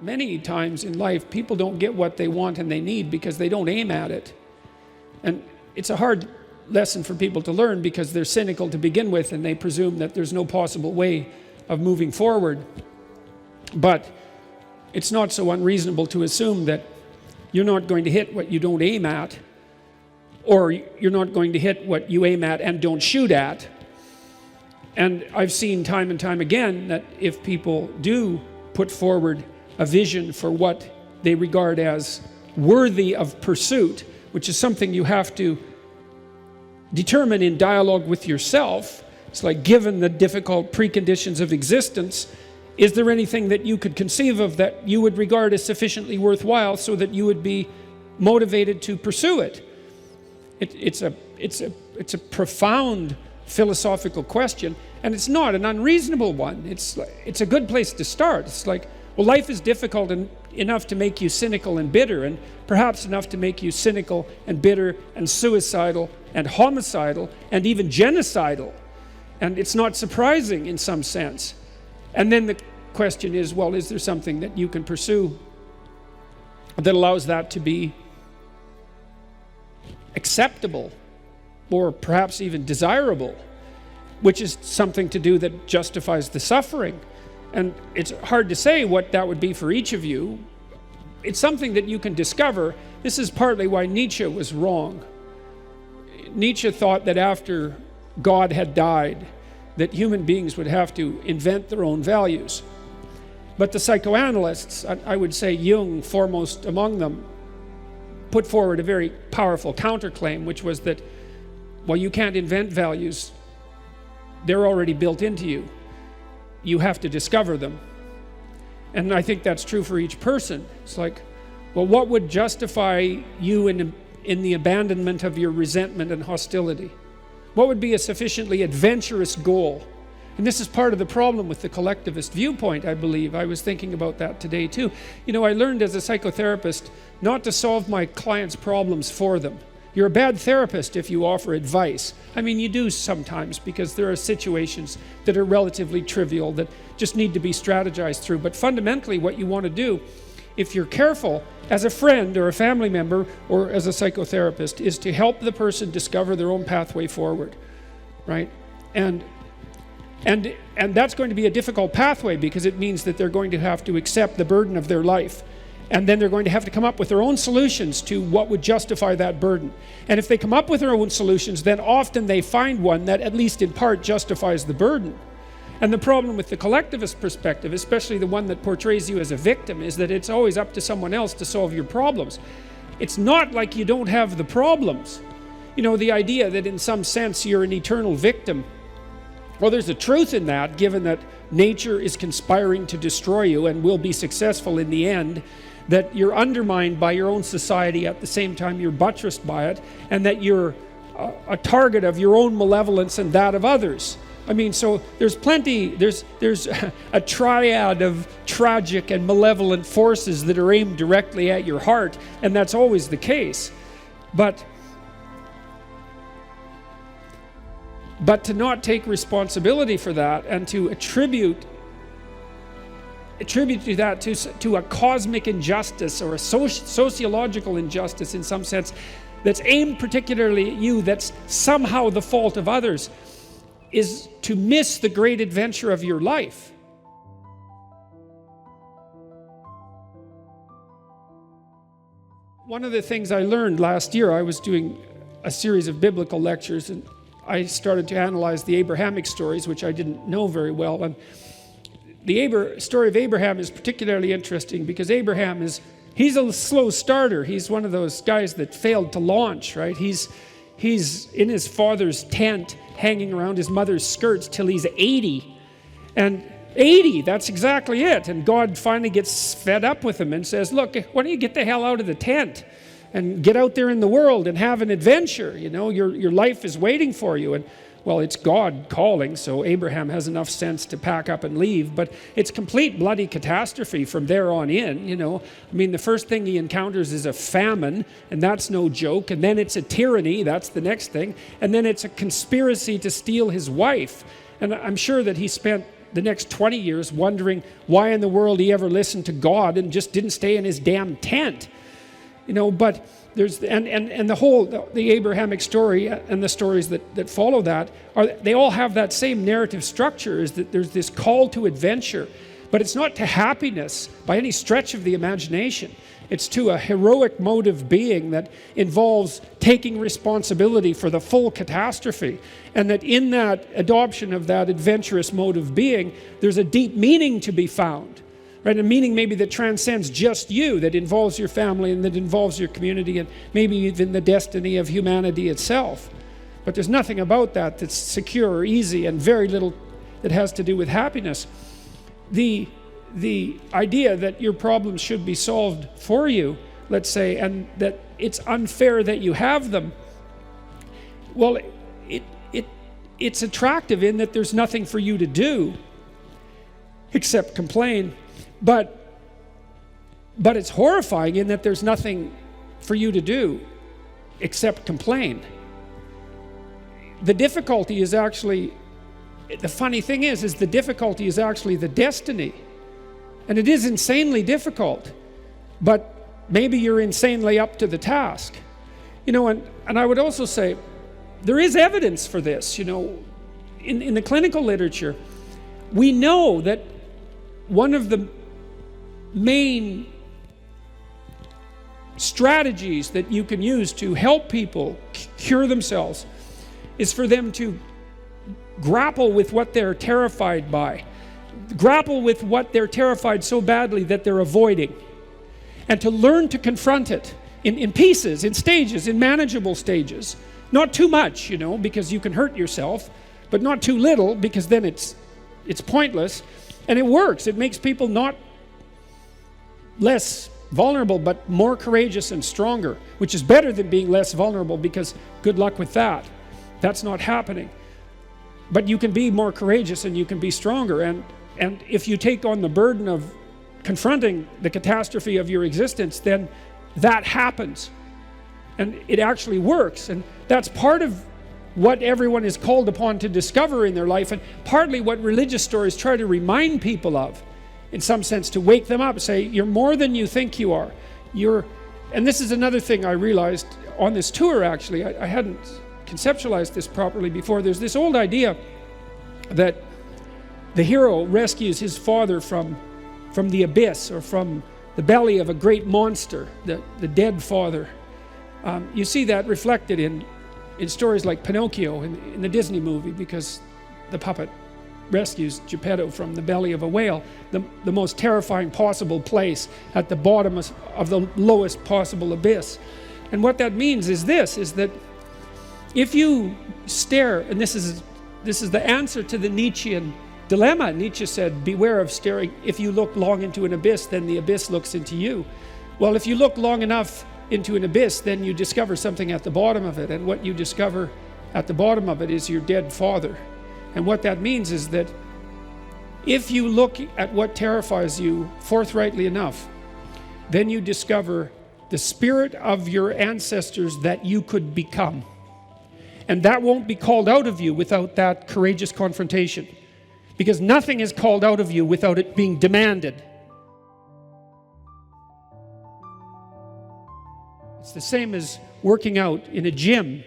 many times in life, people don't get what they want and they need because they don't aim at it. And it's a hard lesson for people to learn because they're cynical to begin with and they presume that there's no possible way of moving forward. But it's not so unreasonable to assume that you're not going to hit what you don't aim at, or you're not going to hit what you aim at and don't shoot at. And I've seen time and time again that if people do put forward a vision for what they regard as worthy of pursuit, which is something you have to determine in dialogue with yourself. It's like, given the difficult preconditions of existence, is there anything that you could conceive of that you would regard as sufficiently worthwhile so that you would be motivated to pursue it? It's a profound philosophical question, and it's not an unreasonable one. It's a good place to start. It's like, well, life is difficult enough to make you cynical and bitter, and perhaps enough to make you cynical and bitter and suicidal and homicidal and even genocidal. And it's not surprising in some sense. And then the question is, well, is there something that you can pursue that allows that to be acceptable or perhaps even desirable, which is something to do that justifies the suffering? And it's hard to say what that would be for each of you. It's something that you can discover. This is partly why Nietzsche was wrong. Nietzsche thought that after God had died, that human beings would have to invent their own values. But the psychoanalysts, I would say Jung foremost among them, put forward a very powerful counterclaim, which was that, well, you can't invent values. They're already built into you. You have to discover them. And I think that's true for each person. It's like, well, what would justify you in the abandonment of your resentment and hostility? What would be a sufficiently adventurous goal? And this is part of the problem with the collectivist viewpoint, I believe. I was thinking about that today too. You know, I learned as a psychotherapist not to solve my clients' problems for them. You're a bad therapist if you offer advice. I mean, you do sometimes, because there are situations that are relatively trivial that just need to be strategized through. But fundamentally, what you want to do, if you're careful, as a friend or a family member or as a psychotherapist, is to help the person discover their own pathway forward, right? And that's going to be a difficult pathway, because it means that they're going to have to accept the burden of their life. And then they're going to have to come up with their own solutions to what would justify that burden. And if they come up with their own solutions, then often they find one that at least in part justifies the burden. And the problem with the collectivist perspective, especially the one that portrays you as a victim, is that it's always up to someone else to solve your problems. It's not like you don't have the problems. You know, the idea that in some sense you're an eternal victim, well, there's a truth in that, given that nature is conspiring to destroy you and will be successful in the end, that you're undermined by your own society at the same time you're buttressed by it, and that you're a target of your own malevolence and that of others. I mean, so there's a triad of tragic and malevolent forces that are aimed directly at your heart, and that's always the case. But to not take responsibility for that and to attribute to that to a cosmic injustice or a sociological injustice in some sense that's aimed particularly at you, that's somehow the fault of others, is to miss the great adventure of your life. One of the things I learned last year, I was doing a series of biblical lectures, and I started to analyze the Abrahamic stories, which I didn't know very well. And the story of Abraham is particularly interesting because Abraham he's a slow starter. He's one of those guys that failed to launch, right? He's in his father's tent, hanging around his mother's skirts till he's 80. And 80, that's exactly it. And God finally gets fed up with him and says, look, why don't you get the hell out of the tent and get out there in the world and have an adventure? You know, your life is waiting for you. And well, it's God calling, so Abraham has enough sense to pack up and leave, but it's complete bloody catastrophe from there on in, you know. I mean, the first thing he encounters is a famine, and that's no joke, and then it's a tyranny, that's the next thing, and then it's a conspiracy to steal his wife. And I'm sure that he spent the next 20 years wondering why in the world he ever listened to God and just didn't stay in his damn tent. But there's, and the Abrahamic story and the stories that follow that, they all have that same narrative structure, is that there's this call to adventure, but it's not to happiness by any stretch of the imagination. It's to a heroic mode of being that involves taking responsibility for the full catastrophe. And that in that adoption of that adventurous mode of being, there's a deep meaning to be found. Right? A meaning maybe that transcends just you, that involves your family and that involves your community and maybe even the destiny of humanity itself. But there's nothing about that that's secure or easy, and very little that has to do with happiness. The idea that your problems should be solved for you, let's say, and that it's unfair that you have them, well, it's attractive in that there's nothing for you to do except complain, but it's horrifying in that there's nothing for you to do except complain. The difficulty is actually, the funny thing is the difficulty is actually the destiny. And it is insanely difficult, but maybe you're insanely up to the task. And I would also say, there is evidence for this, in the clinical literature. We know that one of the main strategies that you can use to help people cure themselves is for them to grapple with what they're terrified by. Grapple with what they're terrified so badly that they're avoiding, and to learn to confront it in pieces, in stages, in manageable stages. Not too much, because you can hurt yourself, but not too little, because then it's pointless. And it works. It makes people not less vulnerable, but more courageous and stronger, which is better than being less vulnerable, because good luck with that. That's not happening. But you can be more courageous and you can be stronger. And if you take on the burden of confronting the catastrophe of your existence, then that happens. And it actually works. And that's part of what everyone is called upon to discover in their life, and partly what religious stories try to remind people of, in some sense, to wake them up, say, you're more than you think you are. And this is another thing I realized on this tour, actually. I hadn't conceptualized this properly before. There's this old idea that the hero rescues his father from the abyss, or from the belly of a great monster, the dead father. You see that reflected in stories like Pinocchio in the Disney movie, because the puppet rescues Geppetto from the belly of a whale, the most terrifying possible place, at the bottom of the lowest possible abyss. And what that means is that if you stare, and this is the answer to the Nietzschean dilemma. Nietzsche said, beware of staring. If you look long into an abyss, then the abyss looks into you. Well, if you look long enough into an abyss, then you discover something at the bottom of it. And what you discover at the bottom of it is your dead father. And what that means is that if you look at what terrifies you forthrightly enough, then you discover the spirit of your ancestors that you could become. And that won't be called out of you without that courageous confrontation. Because nothing is called out of you without it being demanded. It's the same as working out in a gym.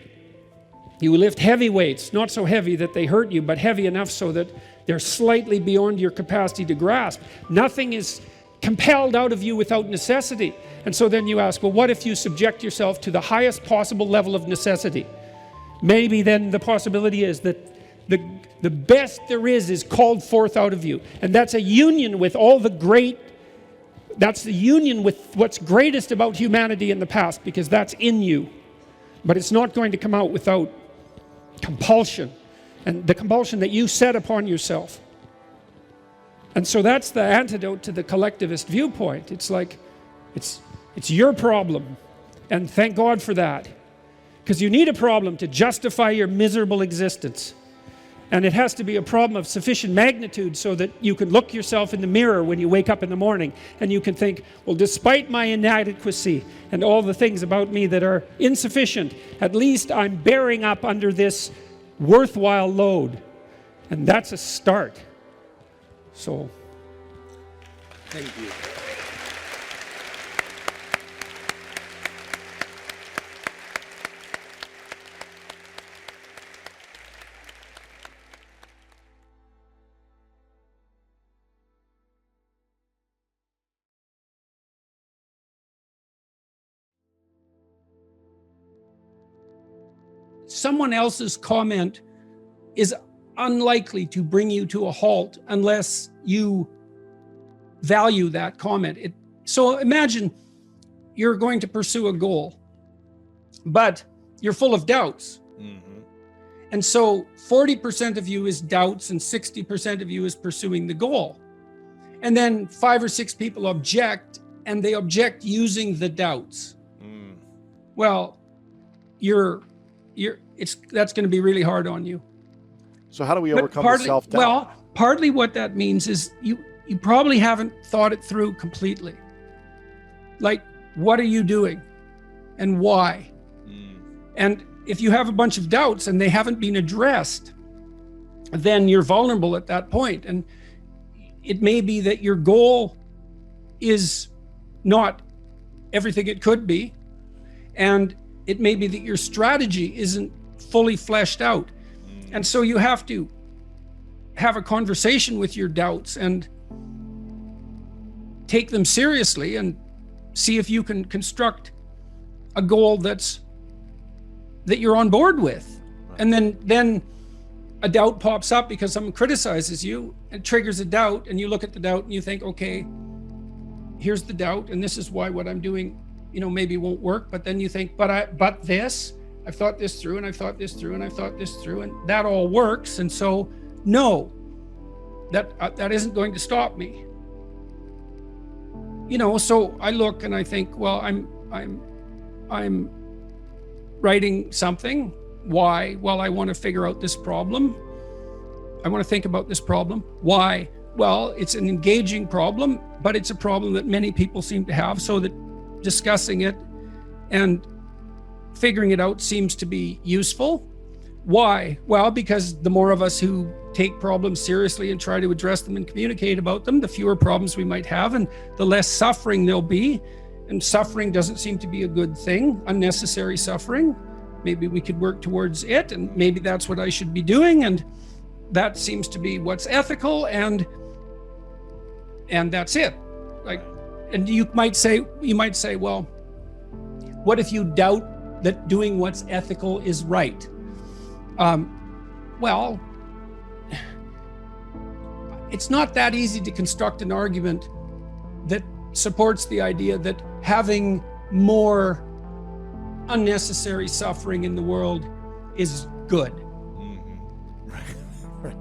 You lift heavy weights, not so heavy that they hurt you, but heavy enough so that they're slightly beyond your capacity to grasp. Nothing is compelled out of you without necessity. And so then you ask, well, what if you subject yourself to the highest possible level of necessity? Maybe then the possibility is that the best there is called forth out of you. And that's a union with that's the union with what's greatest about humanity in the past, because that's in you. But it's not going to come out without compulsion, and the compulsion that you set upon yourself. And so that's the antidote to the collectivist viewpoint. It's like, it's your problem, and thank God for that. Because you need a problem to justify your miserable existence. And it has to be a problem of sufficient magnitude so that you can look yourself in the mirror when you wake up in the morning and you can think, well, despite my inadequacy and all the things about me that are insufficient, at least I'm bearing up under this worthwhile load. And that's a start. So, thank you. someone else's comment is unlikely to bring you to a halt unless you value that comment. So imagine you're going to pursue a goal, but you're full of doubts. Mm-hmm. And so 40% of you is doubts and 60% of you is pursuing the goal. And then 5 or 6 people object, and they object using the doubts. Mm. Well, that's going to be really hard on you. So how do we overcome the self-doubt? Well, partly what that means is you probably haven't thought it through completely. Like, what are you doing and why? Mm. And if you have a bunch of doubts and they haven't been addressed, then you're vulnerable at that point. And it may be that your goal is not everything it could be. And it may be that your strategy isn't fully fleshed out. And so you have to have a conversation with your doubts and take them seriously and see if you can construct a goal that you're on board with. And then a doubt pops up because someone criticizes you and triggers a doubt, and you look at the doubt and you think, okay, here's the doubt, and this is why what I'm doing, maybe won't work. But then you think, but I've thought this through, and I've thought this through, and I've thought this through, and that all works. And so, no, that isn't going to stop me. So I look and I think, well, I'm writing something. Why? Well, I want to figure out this problem. I want to think about this problem. Why? Well, it's an engaging problem, but it's a problem that many people seem to have, so that discussing it and figuring it out seems to be useful. Why? Well, because the more of us who take problems seriously and try to address them and communicate about them, the fewer problems we might have and the less suffering there'll be. And suffering doesn't seem to be a good thing, unnecessary suffering. Maybe we could work towards it, and maybe that's what I should be doing, and that seems to be what's ethical, and that's it. And you might say, well, what if you doubt that doing what's ethical is right? Well, it's not that easy to construct an argument that supports the idea that having more unnecessary suffering in the world is good. Mm-hmm. Right.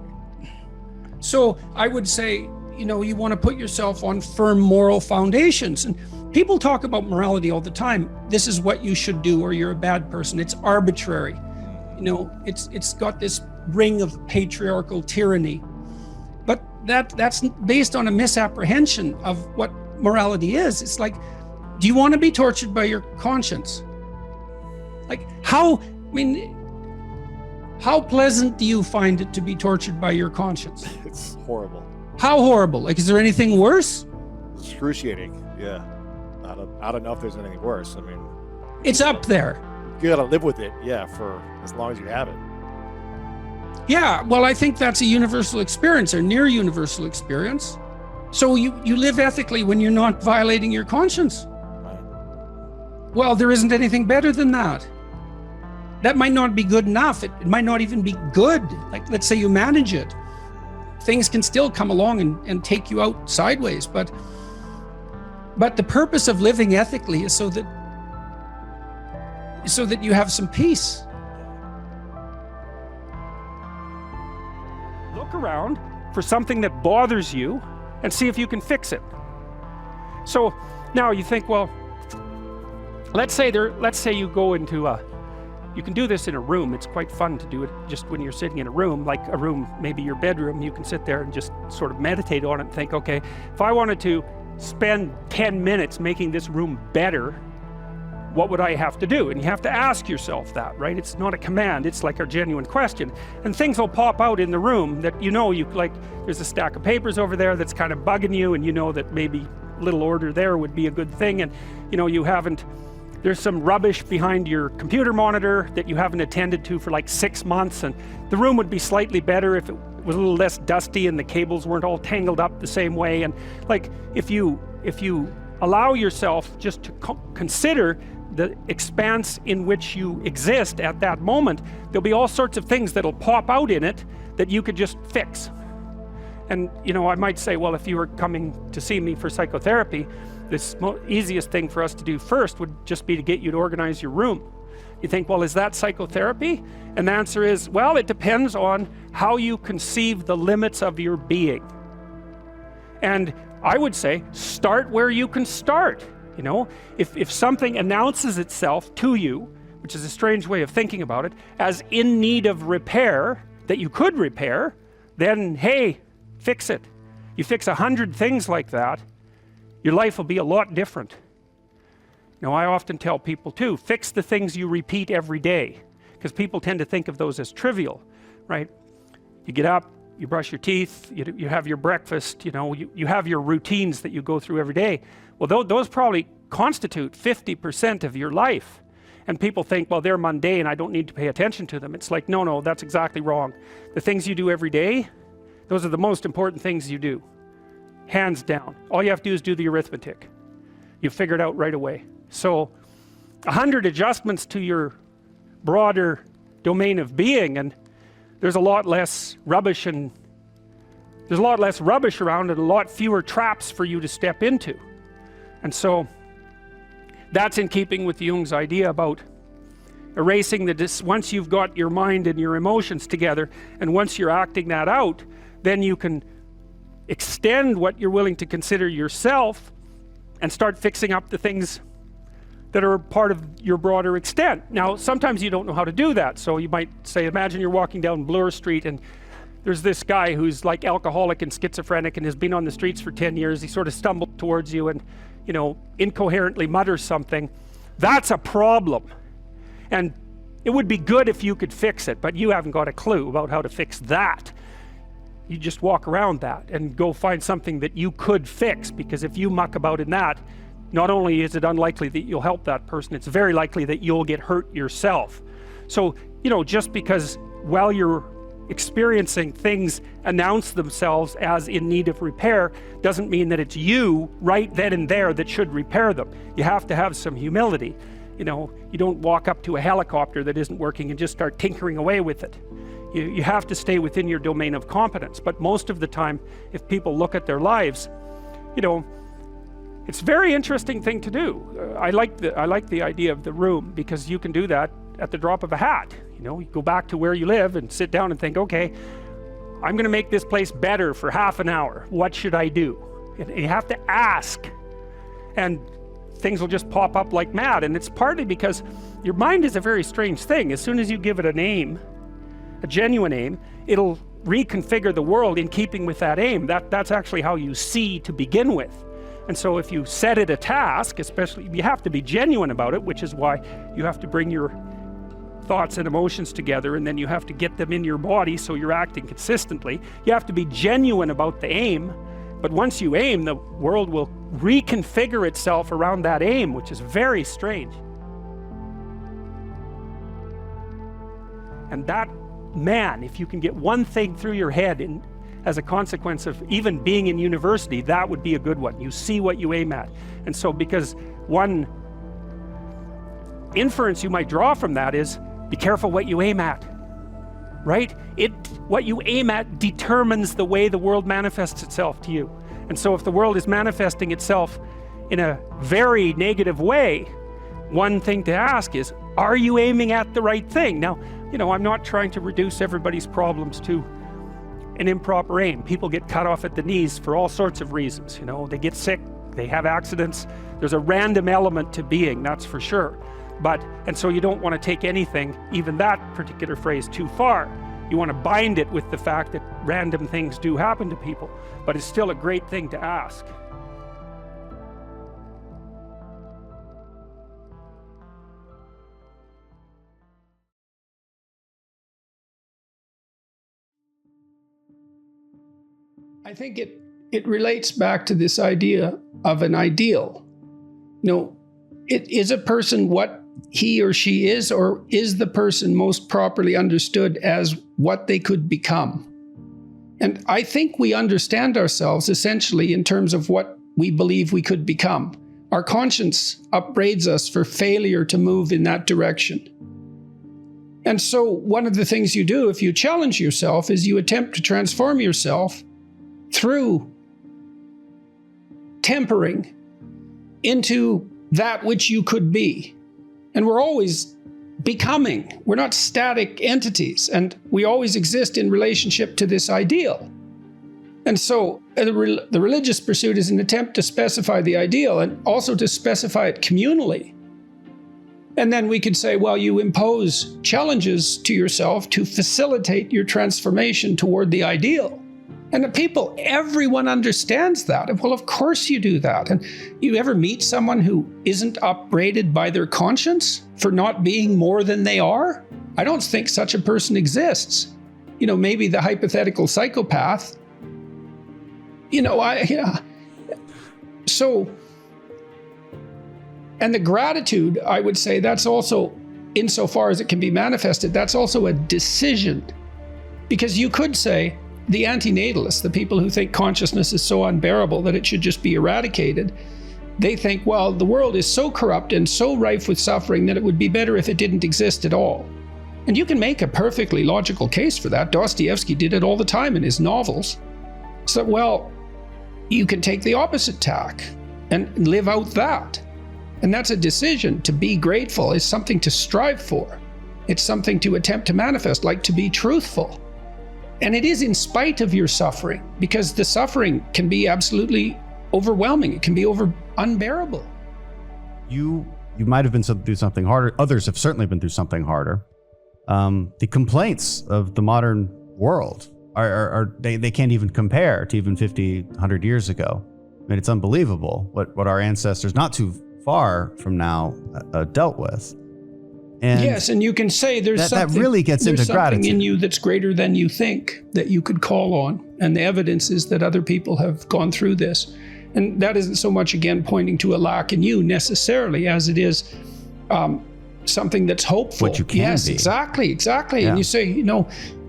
So I would say, you want to put yourself on firm moral foundations. And people talk about morality all the time. This is what you should do, or you're a bad person. It's arbitrary. It's got this ring of patriarchal tyranny. But that's based on a misapprehension of what morality is. It's like, do you want to be tortured by your conscience? Like, how pleasant do you find it to be tortured by your conscience? It's horrible. How horrible? Like, is there anything worse? Excruciating, yeah. I don't know if there's anything worse. It's up there. You gotta live with it, yeah, for as long as you have it. Yeah, well, I think that's a universal experience, or near universal experience. So you live ethically when you're not violating your conscience. Right. Well, there isn't anything better than that. That might not be good enough. It might not even be good. Like, let's say you manage it. Things can still come along and take you out sideways. But the purpose of living ethically is so that you have some peace. Look around for something that bothers you and see if you can fix it. So now you think, well, let's say you go into you can do this in a room. It's quite fun to do it just when you're sitting in a room, like a room, maybe your bedroom. You can sit there and just sort of meditate on it and think, okay, if I wanted to spend 10 minutes making this room better, what would I have to do? And you have to ask yourself that, right? It's not a command, it's like a genuine question. And things will pop out in the room that you like, there's a stack of papers over there that's kind of bugging you, and you know that maybe a little order there would be a good thing, and there's some rubbish behind your computer monitor that you haven't attended to for like 6 months, and the room would be slightly better if it was a little less dusty and the cables weren't all tangled up the same way. And like, if you allow yourself just to consider the expanse in which you exist at that moment, there'll be all sorts of things that'll pop out in it that you could just fix. And I might say, well, if you were coming to see me for psychotherapy, this easiest thing for us to do first would just be to get you to organize your room. You think, well, is that psychotherapy? And the answer is, well, it depends on how you conceive the limits of your being. And I would say, start where you can start. If something announces itself to you, which is a strange way of thinking about it, as in need of repair, that you could repair, then hey, fix it. You fix 100 things like that, your life will be a lot different. I often tell people too, fix the things you repeat every day, because people tend to think of those as trivial, right? You get up, you brush your teeth, you have your breakfast, you have your routines that you go through every day. Well, those probably constitute 50% of your life. And people think, well, they're mundane, I don't need to pay attention to them. It's like, no, that's exactly wrong. The things you do every day, those are the most important things you do. Hands down. All you have to do is do the arithmetic. You figure it out right away. So 100 adjustments to your broader domain of being, and there's a lot less rubbish around, and a lot fewer traps for you to step into. And so that's in keeping with Jung's idea about erasing once you've got your mind and your emotions together, and once you're acting that out, then you can extend what you're willing to consider yourself and start fixing up the things that are part of your broader extent. Now, sometimes you don't know how to do that. So you might say, imagine you're walking down Bloor Street and there's this guy who's like alcoholic and schizophrenic and has been on the streets for 10 years. He sort of stumbled towards you and, incoherently mutters something. That's a problem. And it would be good if you could fix it, but you haven't got a clue about how to fix that. You just walk around that and go find something that you could fix, because if you muck about in that, not only is it unlikely that you'll help that person, it's very likely that you'll get hurt yourself. So, just because while you're experiencing things announce themselves as in need of repair, doesn't mean that it's you right then and there that should repair them. You have to have some humility. You don't walk up to a helicopter that isn't working and just start tinkering away with it. You have to stay within your domain of competence. But most of the time, if people look at their lives, it's a very interesting thing to do. I like the idea of the room, because you can do that at the drop of a hat. You go back to where you live and sit down and think, okay, I'm going to make this place better for half an hour. What should I do? And you have to ask, and things will just pop up like mad. And it's partly because your mind is a very strange thing. As soon as you give it a name, a genuine aim, it'll reconfigure the world in keeping with that aim. That's actually how you see to begin with. And so if you set it a task, especially, you have to be genuine about it, which is why you have to bring your thoughts and emotions together, and then you have to get them in your body so you're acting consistently. You have to be genuine about the aim, but once you aim, the world will reconfigure itself around that aim, which is very strange. And that, man, if you can get one thing through your head as a consequence of even being in university, that would be a good one. You see what you aim at. And so, because one inference you might draw from that is, be careful what you aim at, right? What you aim at determines the way the world manifests itself to you. And so if the world is manifesting itself in a very negative way, one thing to ask is, are you aiming at the right thing? Now, I'm not trying to reduce everybody's problems to an improper aim. People get cut off at the knees for all sorts of reasons. They get sick, they have accidents. There's a random element to being, that's for sure. And so you don't want to take anything, even that particular phrase, too far. You want to bind it with the fact that random things do happen to people, but it's still a great thing to ask. I think it relates back to this idea of an ideal. Is a person what he or she is, or is the person most properly understood as what they could become? And I think we understand ourselves essentially in terms of what we believe we could become. Our conscience upbraids us for failure to move in that direction. And so one of the things you do if you challenge yourself is you attempt to transform yourself through tempering into that which you could be. And we're always becoming. We're not static entities, and we always exist in relationship to this ideal. And so the religious pursuit is an attempt to specify the ideal and also to specify it communally. And then we could say, well, you impose challenges to yourself to facilitate your transformation toward the ideal. And everyone understands that. Well, of course you do that. And you ever meet someone who isn't upbraided by their conscience for not being more than they are? I don't think such a person exists. Maybe the hypothetical psychopath. So, and the gratitude, I would say that's also, insofar as it can be manifested, that's also a decision. Because you could say, the antinatalists, the people who think consciousness is so unbearable that it should just be eradicated, they think, well, the world is so corrupt and so rife with suffering that it would be better if it didn't exist at all. And you can make a perfectly logical case for that. Dostoevsky did it all the time in his novels. So, well, you can take the opposite tack and live out that. And that's a decision. To be grateful is something to strive for. It's something to attempt to manifest, like to be truthful. And it is in spite of your suffering, because the suffering can be absolutely overwhelming. It can be unbearable. You might have been through something harder. Others have certainly been through something harder. The complaints of the modern world they can't even compare to even 50, 100 years ago. I mean, it's unbelievable what our ancestors not too far from now dealt with. And yes, and you can say there's something that really gets into gratitude in you that's greater than you think that you could call on. And the evidence is that other people have gone through this. And that isn't so much, again, pointing to a lack in you necessarily as it is something that's hopeful. What you can yes, be. Exactly. Yeah. And you say,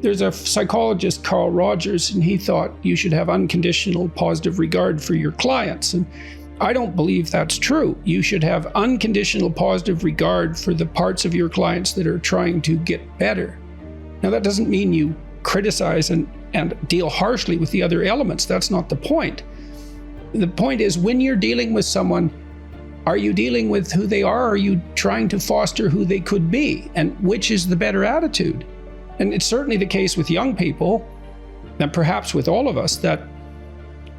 there's a psychologist, Carl Rogers, and he thought you should have unconditional positive regard for your clients. And I don't believe that's true. You should have unconditional positive regard for the parts of your clients that are trying to get better. Now, that doesn't mean you criticize and deal harshly with the other elements. That's not the point. The point is, when you're dealing with someone, are you dealing with who they are, or are you trying to foster who they could be? And which is the better attitude? And it's certainly the case with young people, and perhaps with all of us, that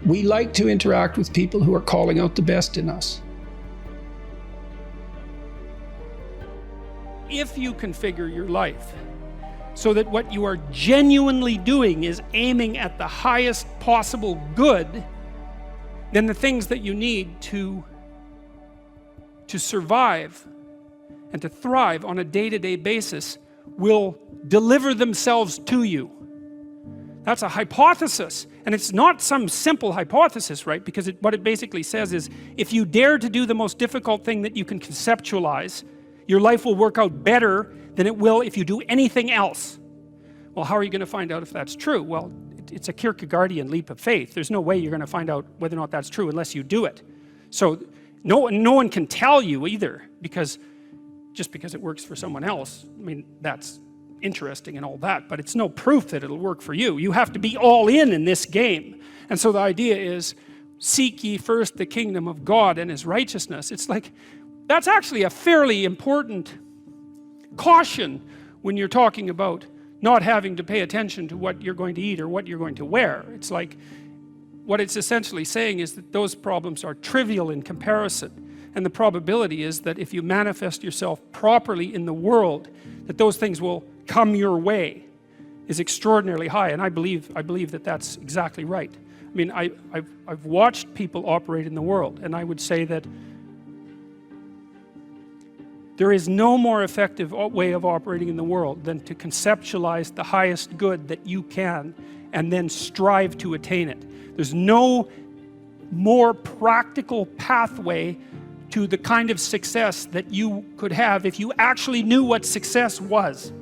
we like to interact with people who are calling out the best in us. If you configure your life so that what you are genuinely doing is aiming at the highest possible good, then the things that you need to survive and to thrive on a day-to-day basis will deliver themselves to you. That's a hypothesis, and it's not some simple hypothesis, right? Because what it basically says is, if you dare to do the most difficult thing that you can conceptualize, your life will work out better than it will if you do anything else. Well, how are you going to find out if that's true? Well, it's a Kierkegaardian leap of faith. There's no way you're going to find out whether or not that's true unless you do it. So no one can tell you either, just because it works for someone else. I mean, that's interesting and all that, but it's no proof that it'll work for you. You have to be all in this game. And so the idea is, seek ye first the kingdom of God and his righteousness. It's like, that's actually a fairly important caution when you're talking about not having to pay attention to what you're going to eat or what you're going to wear. It's like, what it's essentially saying is that those problems are trivial in comparison. And the probability is that if you manifest yourself properly in the world, that those things will come your way is extraordinarily high. And I believe that that's exactly right. I mean, I've watched people operate in the world, and I would say that there is no more effective way of operating in the world than to conceptualize the highest good that you can and then strive to attain it. There's no more practical pathway to the kind of success that you could have if you actually knew what success was.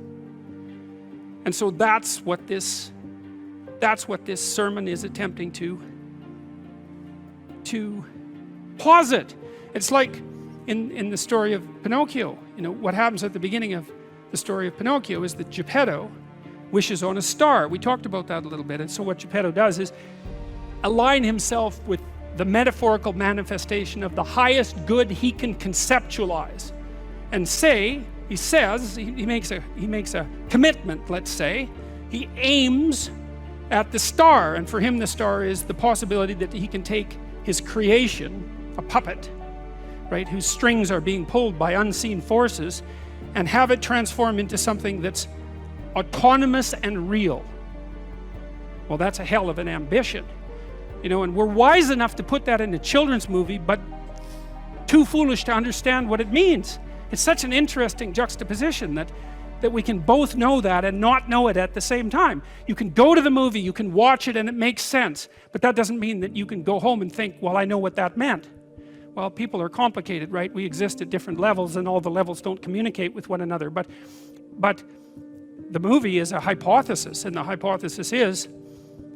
And so that's what this sermon is attempting to posit. It's like in the story of Pinocchio. You know, what happens at the beginning of the story of Pinocchio is that Geppetto wishes on a star. We talked about that a little bit. And so what Geppetto does is align himself with the metaphorical manifestation of the highest good he can conceptualize, and he makes a commitment. Let's say he aims at the star, and for him the star is the possibility that he can take his creation, a puppet, right, whose strings are being pulled by unseen forces, and have it transform into something that's autonomous and real. Well, that's a hell of an ambition. You know, and we're wise enough to put that in a children's movie, but too foolish to understand what it means. It's such an interesting juxtaposition that we can both know that and not know it at the same time. You can go to the movie, you can watch it, and it makes sense, but that doesn't mean that you can go home and think, well, I know what that meant. Well, people are complicated, right? We exist at different levels, and all the levels don't communicate with one another, but the movie is a hypothesis, and the hypothesis is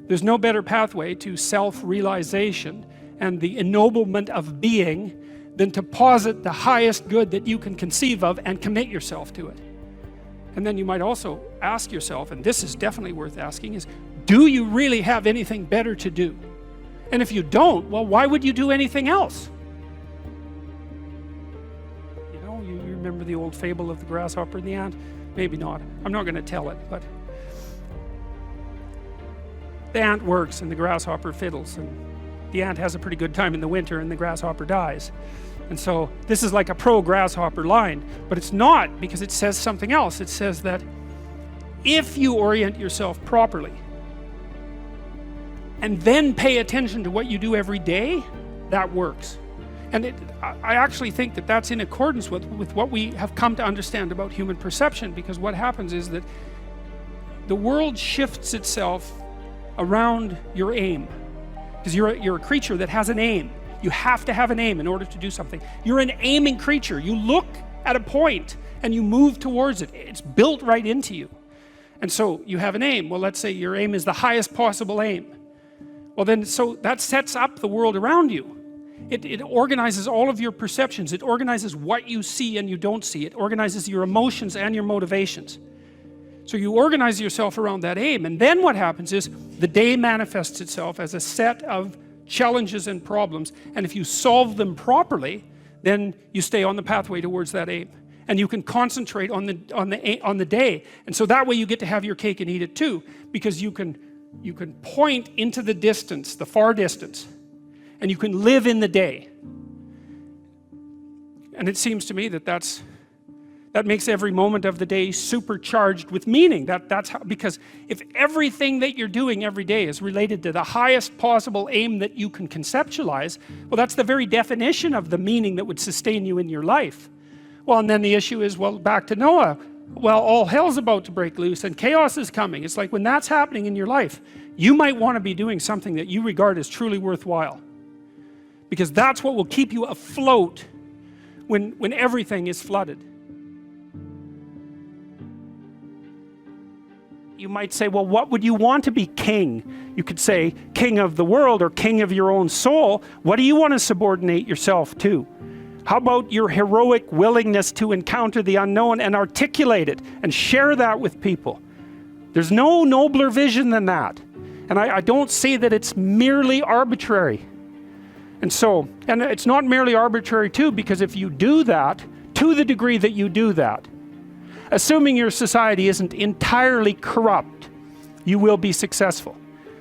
there's no better pathway to self-realization and the ennoblement of being than to posit the highest good that you can conceive of and commit yourself to it. And then you might also ask yourself, and this is definitely worth asking, is do you really have anything better to do? And if you don't, well, why would you do anything else? You know, you remember the old fable of the grasshopper and the ant? Maybe not. I'm not going to tell it, but the ant works and the grasshopper fiddles, and the ant has a pretty good time in the winter and the grasshopper dies. And so this is like a pro-grasshopper line, but it's not, because it says something else. It says that if you orient yourself properly and then pay attention to what you do every day, that works. And I actually think that that's in accordance with what we have come to understand about human perception, because what happens is that the world shifts itself around your aim, because you're a creature that has an aim. You have to have an aim in order to do something. You're an aiming creature. You look at a point and you move towards it. It's built right into you. And so you have an aim. Well, let's say your aim is the highest possible aim. Well, then, so that sets up the world around you. It organizes all of your perceptions. It organizes what you see and you don't see. It organizes your emotions and your motivations. So you organize yourself around that aim, and then what happens is the day manifests itself as a set of challenges and problems, and if you solve them properly, then you stay on the pathway towards that aim, and you can concentrate on the day, and so that way you get to have your cake and eat it too, because you can point into the distance, the far distance, and you can live in the day. And it seems to me that makes every moment of the day supercharged with meaning. That's how, because if everything that you're doing every day is related to the highest possible aim that you can conceptualize, well, that's the very definition of the meaning that would sustain you in your life. Well, and then the issue is, well, back to Noah. Well, all hell's about to break loose and chaos is coming. It's like when that's happening in your life, you might want to be doing something that you regard as truly worthwhile, because that's what will keep you afloat when everything is flooded. You might say, well, what would you want to be king? You could say king of the world or king of your own soul. What do you want to subordinate yourself to? How about your heroic willingness to encounter the unknown and articulate it and share that with people? There's no nobler vision than that. And I don't see that it's merely arbitrary. And it's not merely arbitrary too, because if you do that, to the degree that you do that, assuming your society isn't entirely corrupt, you will be successful.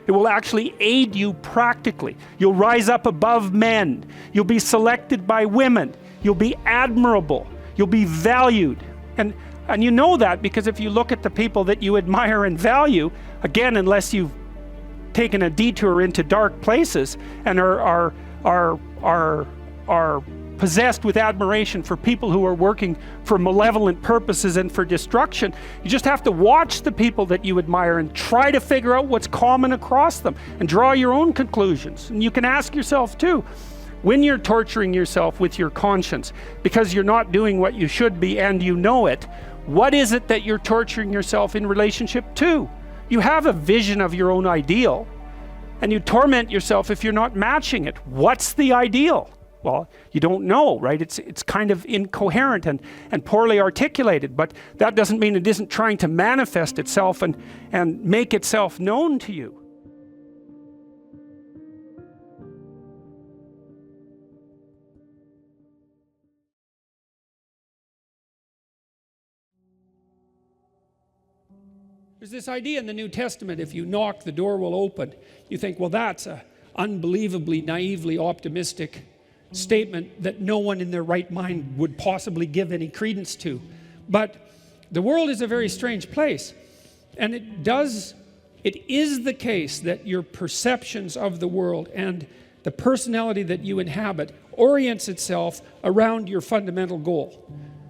It will actually aid you practically. You'll rise up above men. You'll be selected by women. You'll be admirable. You'll be valued. And you know that because if you look at the people that you admire and value, again, unless you've taken a detour into dark places and are possessed with admiration for people who are working for malevolent purposes and for destruction. You just have to watch the people that you admire and try to figure out what's common across them and draw your own conclusions. And you can ask yourself too, when you're torturing yourself with your conscience because you're not doing what you should be and you know it, what is it that you're torturing yourself in relationship to? You have a vision of your own ideal, and you torment yourself if you're not matching it. What's the ideal? Well, you don't know, right? It's kind of incoherent and poorly articulated, but that doesn't mean it isn't trying to manifest itself and make itself known to you. There's this idea in the New Testament, if you knock, the door will open. You think, well, that's an unbelievably, naively optimistic statement that no one in their right mind would possibly give any credence to. But the world is a very strange place. And it is the case that your perceptions of the world and the personality that you inhabit orients itself around your fundamental goal.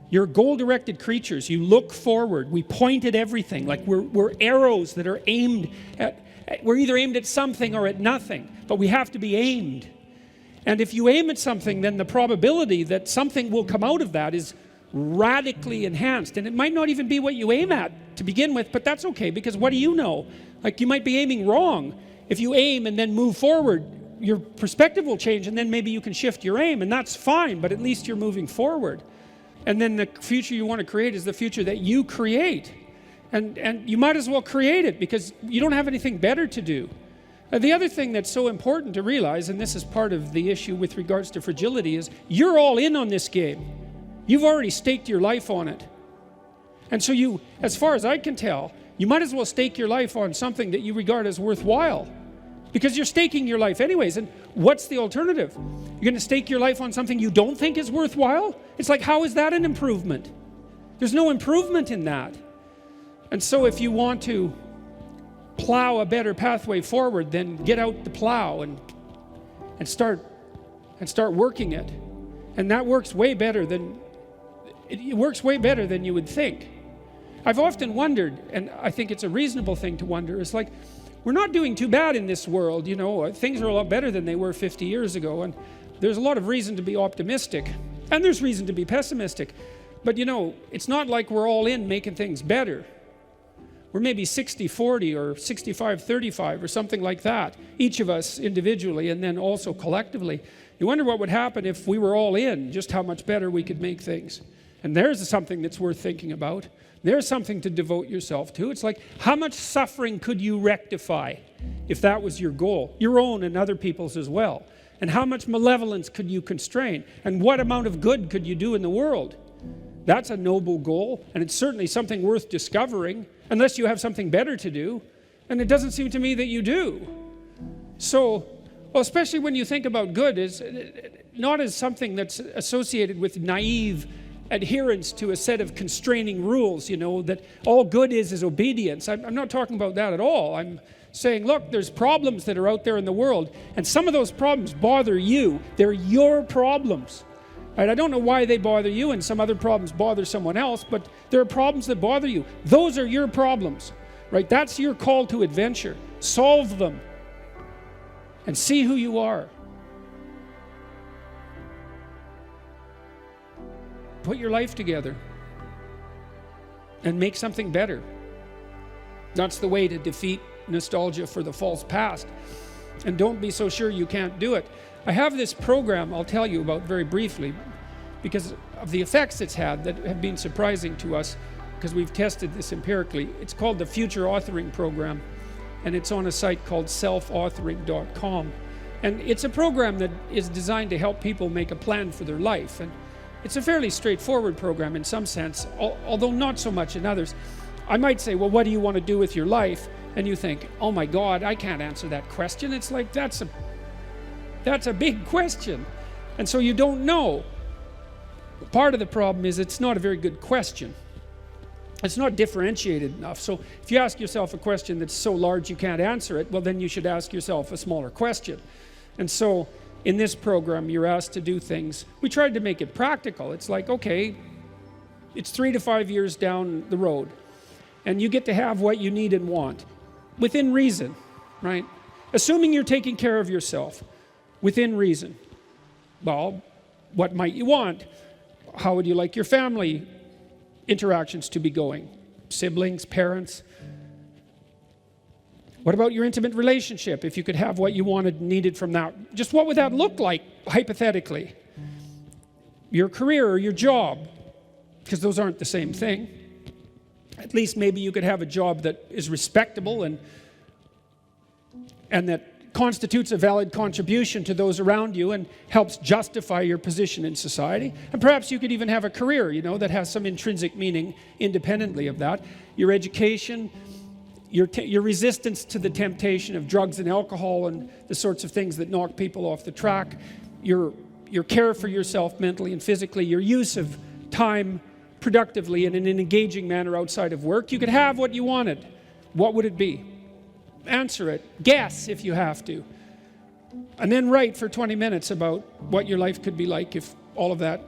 You're goal-directed creatures. You look forward. We point at everything. Like we're arrows that are aimed at, we're either aimed at something or at nothing, but we have to be aimed. And if you aim at something, then the probability that something will come out of that is radically enhanced. And it might not even be what you aim at to begin with, but that's okay, because what do you know? Like, you might be aiming wrong. If you aim and then move forward, your perspective will change, and then maybe you can shift your aim, and that's fine, but at least you're moving forward. And then the future you want to create is the future that you create. And you might as well create it, because you don't have anything better to do. The other thing that's so important to realize, and this is part of the issue with regards to fragility, is you're all in on this game. You've already staked your life on it. And so you, as far as I can tell, you might as well stake your life on something that you regard as worthwhile, because you're staking your life anyways. And what's the alternative? You're going to stake your life on something you don't think is worthwhile? It's like, how is that an improvement? There's no improvement in that. And so if you want to plow a better pathway forward, then get out the plow and start working it. And that works way better than it works way better than you would think. I've often wondered, and I think it's a reasonable thing to wonder, it's like, we're not doing too bad in this world, you know. Things are a lot better than they were 50 years ago, and there's a lot of reason to be optimistic, and there's reason to be pessimistic. But you know, it's not like we're all in making things better. We're maybe 60-40 or 65-35 or something like that, each of us individually and then also collectively. You wonder what would happen if we were all in, just how much better we could make things. And there's something that's worth thinking about. There's something to devote yourself to. It's like, how much suffering could you rectify if that was your goal? Your own and other people's as well. And how much malevolence could you constrain? And what amount of good could you do in the world? That's a noble goal, and it's certainly something worth discovering, unless you have something better to do. And it doesn't seem to me that you do. So, well, especially when you think about good, is not as something that's associated with naive adherence to a set of constraining rules, you know, that all good is obedience. I'm not talking about that at all. I'm saying, look, there's problems that are out there in the world, and some of those problems bother you. They're your problems. Right? I don't know why they bother you, and some other problems bother someone else, but there are problems that bother you. Those are your problems. Right? That's your call to adventure. Solve them and see who you are. Put your life together and make something better. That's the way to defeat nostalgia for the false past. And don't be so sure you can't do it. I have this program I'll tell you about very briefly because of the effects it's had that have been surprising to us, because we've tested this empirically. It's called the Future Authoring Program, and it's on a site called selfauthoring.com. And it's a program that is designed to help people make a plan for their life. And it's a fairly straightforward program in some sense, although not so much in others. I might say, well, what do you want to do with your life? And you think, oh my God, I can't answer that question. It's like, that's a big question. And so you don't know. Part of the problem is it's not a very good question. It's not differentiated enough. So if you ask yourself a question that's so large you can't answer it, well, then you should ask yourself a smaller question. And so in this program, you're asked to do things. We tried to make it practical. It's like, okay, it's 3 to 5 years down the road, and you get to have what you need and want, within reason, right? Assuming you're taking care of yourself, within reason. Well, what might you want? How would you like your family interactions to be going? Siblings, parents? What about your intimate relationship? If you could have what you wanted and needed from that, just what would that look like, hypothetically? Your career or your job, because those aren't the same thing. At least maybe you could have a job that is respectable and that constitutes a valid contribution to those around you and helps justify your position in society. And perhaps you could even have a career, that has some intrinsic meaning independently of that. Your education, your resistance to the temptation of drugs and alcohol and the sorts of things that knock people off the track, your care for yourself mentally and physically, your use of time productively and in an engaging manner outside of work. You could have what you wanted. What would it be? Answer it. Guess if you have to. And then write for 20 minutes about what your life could be like if all of that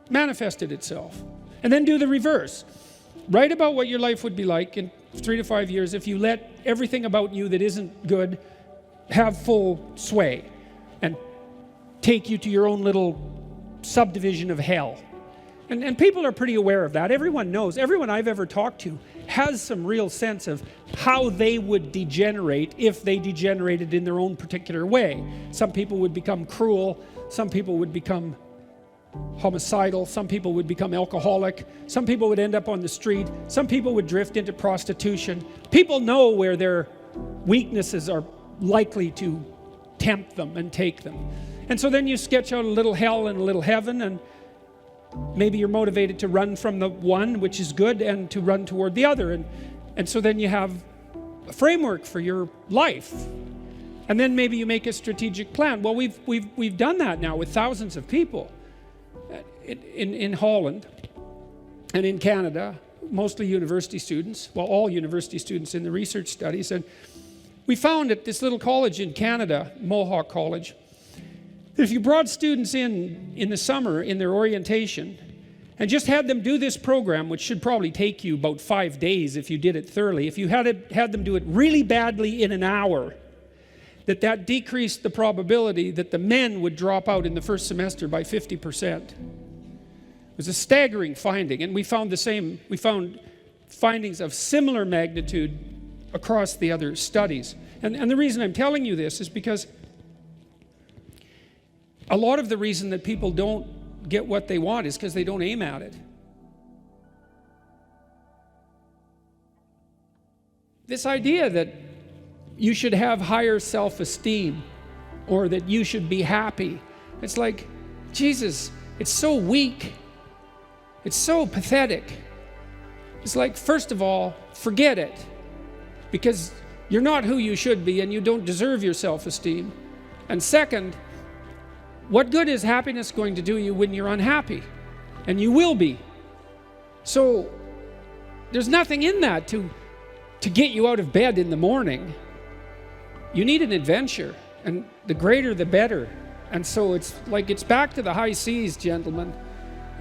manifested itself. And then do the reverse. Write about what your life would be like in 3 to 5 years if you let everything about you that isn't good have full sway and take you to your own little subdivision of hell. And people are pretty aware of that. Everyone knows. Everyone I've ever talked to has some real sense of how they would degenerate if they degenerated in their own particular way. Some people would become cruel. Some people would become homicidal. Some people would become alcoholic. Some people would end up on the street. Some people would drift into prostitution. People know where their weaknesses are likely to tempt them and take them. And so then you sketch out a little hell and a little heaven, and maybe you're motivated to run from the one, which is good, and to run toward the other. And so then you have a framework for your life. And then maybe you make a strategic plan. Well, we've done that now with thousands of people in Holland and in Canada, mostly university students, well, all university students in the research studies. And we found at this little college in Canada, Mohawk College, if you brought students in the summer in their orientation and just had them do this program, which should probably take you about 5 days if you did it thoroughly, if you had them do it really badly in an hour, that decreased the probability that the men would drop out in the first semester by 50%. It was a staggering finding, and we found findings of similar magnitude across the other studies. And the reason I'm telling you this is because a lot of the reason that people don't get what they want is because they don't aim at it. This idea that you should have higher self-esteem or that you should be happy, it's like, Jesus, it's so weak. It's so pathetic. It's like, first of all, forget it, because you're not who you should be and you don't deserve your self-esteem. And second, what good is happiness going to do you when you're unhappy? And you will be. So there's nothing in that to get you out of bed in the morning. You need an adventure, and the greater the better. And so it's back to the high seas, gentlemen.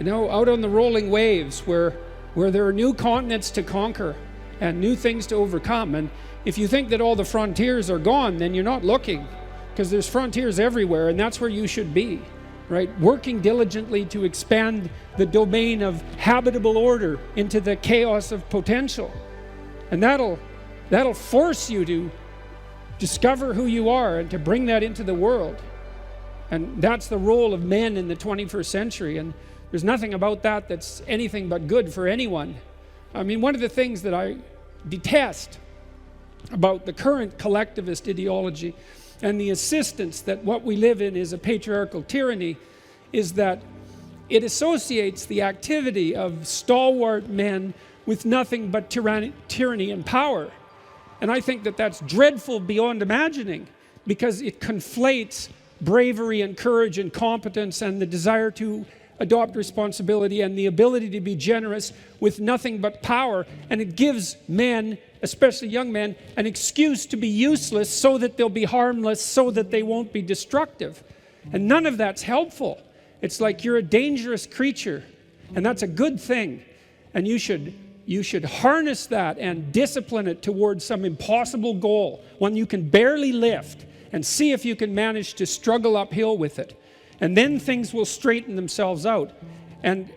Out on the rolling waves where there are new continents to conquer and new things to overcome. And if you think that all the frontiers are gone, then you're not looking, because there's frontiers everywhere, and that's where you should be, right? Working diligently to expand the domain of habitable order into the chaos of potential. And that'll force you to discover who you are and to bring that into the world. And that's the role of men in the 21st century. And there's nothing about that that's anything but good for anyone. I mean, one of the things that I detest about the current collectivist ideology and the insistence that what we live in is a patriarchal tyranny is that it associates the activity of stalwart men with nothing but tyranny and power. And I think that that's dreadful beyond imagining, because it conflates bravery and courage and competence and the desire to adopt responsibility and the ability to be generous with nothing but power. And it gives men, especially young men, an excuse to be useless so that they'll be harmless, so that they won't be destructive. And none of that's helpful. It's like you're a dangerous creature, and that's a good thing. And you should harness that and discipline it towards some impossible goal, one you can barely lift, and see if you can manage to struggle uphill with it. And then things will straighten themselves out. And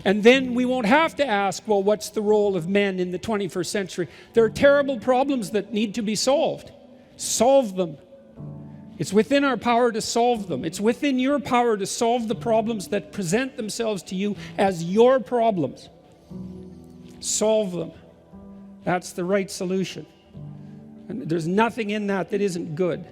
then we won't have to ask, well, what's the role of men in the 21st century? There are terrible problems that need to be solved. Solve them. It's within our power to solve them. It's within your power to solve the problems that present themselves to you as your problems. Solve them. That's the right solution. And there's nothing in that that isn't good.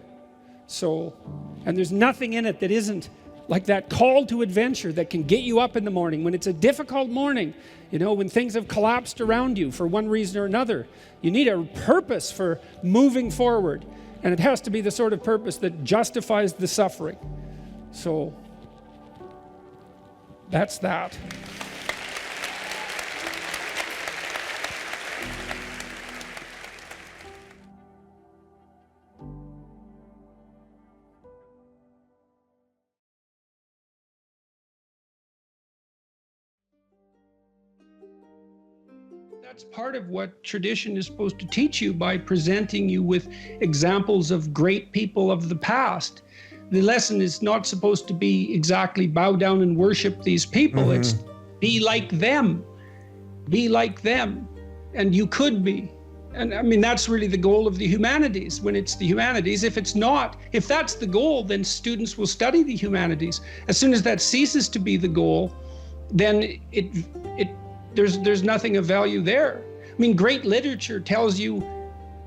And there's nothing in it that isn't like that call to adventure that can get you up in the morning when it's a difficult morning, when things have collapsed around you for one reason or another. You need a purpose for moving forward, and it has to be the sort of purpose that justifies the suffering. So that's that. That's part of what tradition is supposed to teach you by presenting you with examples of great people of the past. The lesson is not supposed to be exactly bow down and worship these people. It's be like them. Be like them. And you could be. And I mean, that's really the goal of the humanities. When it's the humanities, if that's the goal, then students will study the humanities. As soon as that ceases to be the goal, then there's nothing of value there. I mean, great literature tells you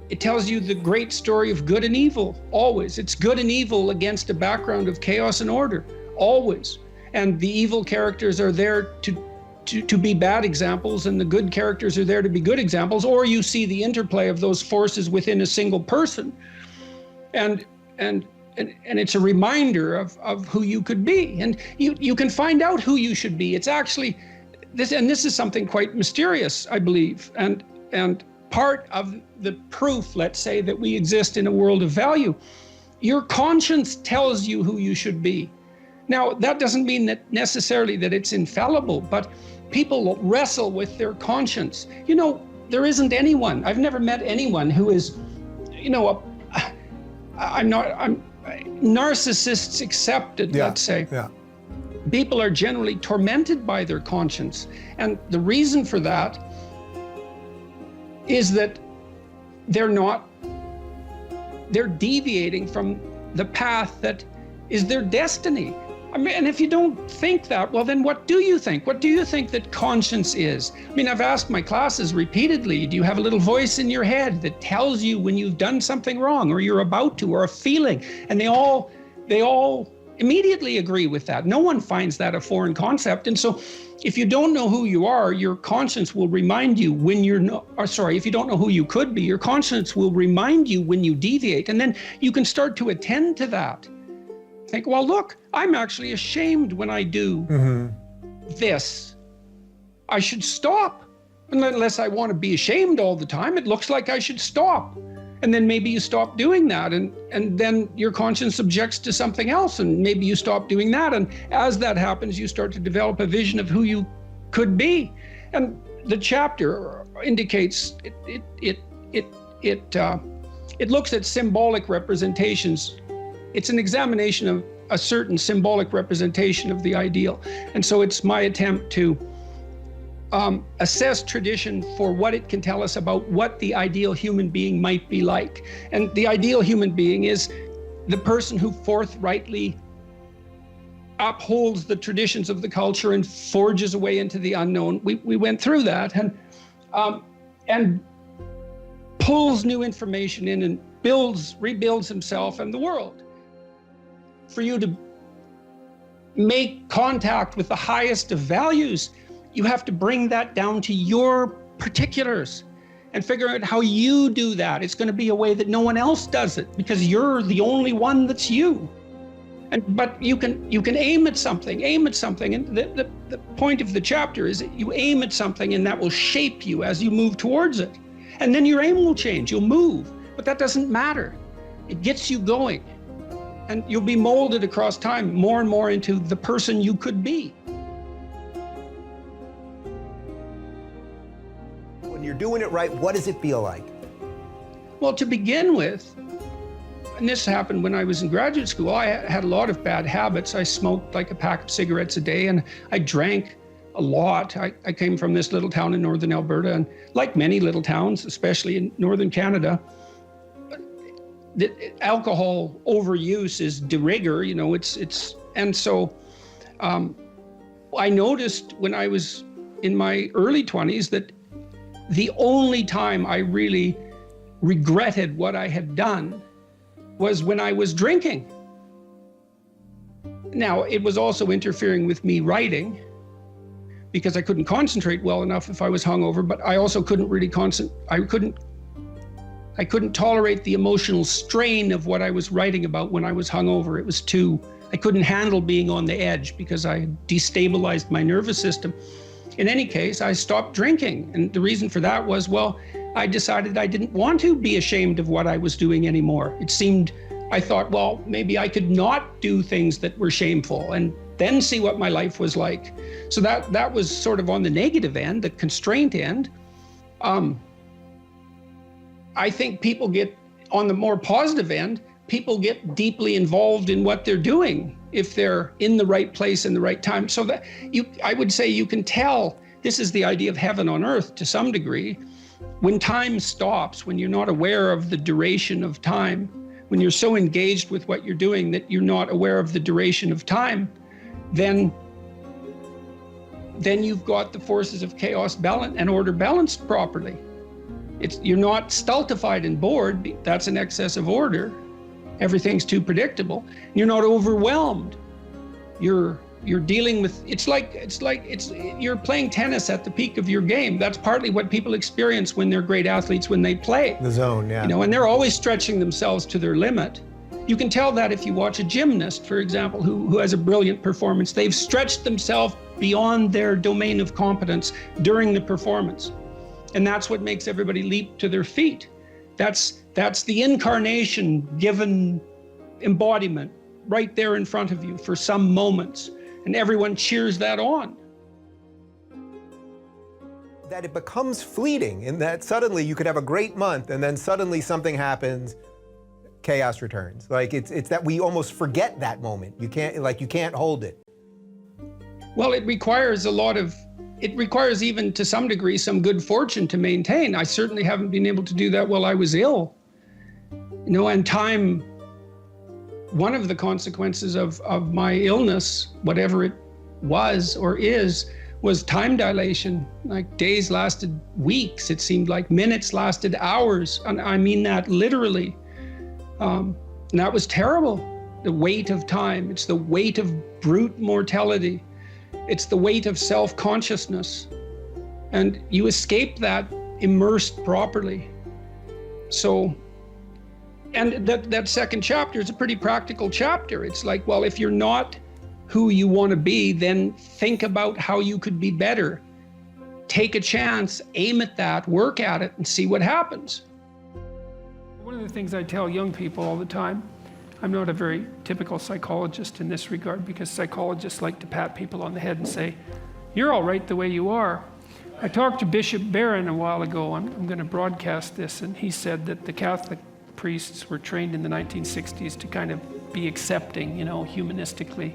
the great story of good and evil, always. It's good and evil against a background of chaos and order, always. And the evil characters are there to be bad examples, and the good characters are there to be good examples, or you see the interplay of those forces within a single person. And it's a reminder of who you could be. And you can find out who you should be. It's actually, this is something quite mysterious, I believe, and part of the proof, let's say, that we exist in a world of value. Your conscience tells you who you should be. Now, that doesn't mean that necessarily that it's infallible, but people wrestle with their conscience. There isn't anyone, I've never met anyone who is, I'm narcissists accepted, let's say. Yeah. People are generally tormented by their conscience. And the reason for that is that they're deviating from the path that is their destiny. I mean, and if you don't think that, well, then what do you think? What do you think that conscience is? I mean, I've asked my classes repeatedly, do you have a little voice in your head that tells you when you've done something wrong, or you're about to, or a feeling? And they all immediately agree with that. No one finds that a foreign concept. And so if you don't know who you are, your conscience will remind you when if you don't know who you could be, your conscience will remind you when you deviate. And then you can start to attend to that. Think, well, look, I'm actually ashamed when I do this. I should stop. Unless I want to be ashamed all the time, it looks like I should stop. And then maybe you stop doing that, and then your conscience objects to something else, and maybe you stop doing that. And as that happens, you start to develop a vision of who you could be. And the chapter indicates it looks at symbolic representations. It's an examination of a certain symbolic representation of the ideal. And so it's my attempt to assess tradition for what it can tell us about what the ideal human being might be like. And the ideal human being is the person who forthrightly upholds the traditions of the culture and forges a way into the unknown. We went through that, and pulls new information in and rebuilds himself and the world. For you to make contact with the highest of values, you have to bring that down to your particulars and figure out how you do that. It's going to be a way that no one else does it, because you're the only one that's you. But you can aim at something, and the point of the chapter is that you aim at something, and that will shape you as you move towards it. And then your aim will change, you'll move, but that doesn't matter. It gets you going. And you'll be molded across time more and more into the person you could be. When you're doing it right, what does it feel like? Well, to begin with, and this happened when I was in graduate school, I had a lot of bad habits. I smoked like a pack of cigarettes a day, and I drank a lot. I came from this little town in northern Alberta, and like many little towns, especially in northern Canada, the alcohol overuse is de rigueur, you know, and so I noticed when I was in my early 20s that the only time I really regretted what I had done was when I was drinking. Now, it was also interfering with me writing because I couldn't concentrate well enough if I was hungover, but I also couldn't really I couldn't tolerate the emotional strain of what I was writing about when I was hungover. It was I couldn't handle being on the edge because I had destabilized my nervous system. In any case, I stopped drinking. And the reason for that was, well, I decided I didn't want to be ashamed of what I was doing anymore. I thought, well, maybe I could not do things that were shameful and then see what my life was like. So that was sort of on the negative end, the constraint end. I think people get, on the more positive end, people get deeply involved in what they're doing if they're in the right place in the right time. So that I would say you can tell, this is the idea of heaven on earth to some degree. When time stops, when you're not aware of the duration of time, when you're so engaged with what you're doing that you're not aware of the duration of time, then you've got the forces of chaos and order balanced properly. You're not stultified and bored. That's an excess of order. Everything's too predictable. You're not overwhelmed. You're dealing with, you're playing tennis at the peak of your game. That's partly what people experience when they're great athletes, when they play. The zone, yeah. You know, and they're always stretching themselves to their limit. You can tell that if you watch a gymnast, for example, who has a brilliant performance. They've stretched themselves beyond their domain of competence during the performance. And that's what makes everybody leap to their feet. That's the incarnation given embodiment right there in front of you for some moments. And everyone cheers that on. That it becomes fleeting in that suddenly you could have a great month and then suddenly something happens, chaos returns. Like it's that we almost forget that moment. You can't hold it. Well, it requires even to some degree some good fortune to maintain. I certainly haven't been able to do that while I was ill. You know, and time, one of the consequences of my illness, whatever it was or is, was time dilation. Like days lasted weeks. It seemed like minutes lasted hours. And I mean that literally. And that was terrible. The weight of time. It's the weight of brute mortality. It's the weight of self-consciousness. And you escape that immersed properly. So, and that second chapter is a pretty practical chapter. It's like, well, if you're not who you want to be, then think about how you could be better. Take a chance, aim at that, work at it, and see what happens. One of the things I tell young people all the time, I'm not a very typical psychologist in this regard, because psychologists like to pat people on the head and say, you're all right the way you are. I talked to Bishop Barron a while ago. I'm going to broadcast this, and he said that the Catholic priests were trained in the 1960s to kind of be accepting, you know, humanistically.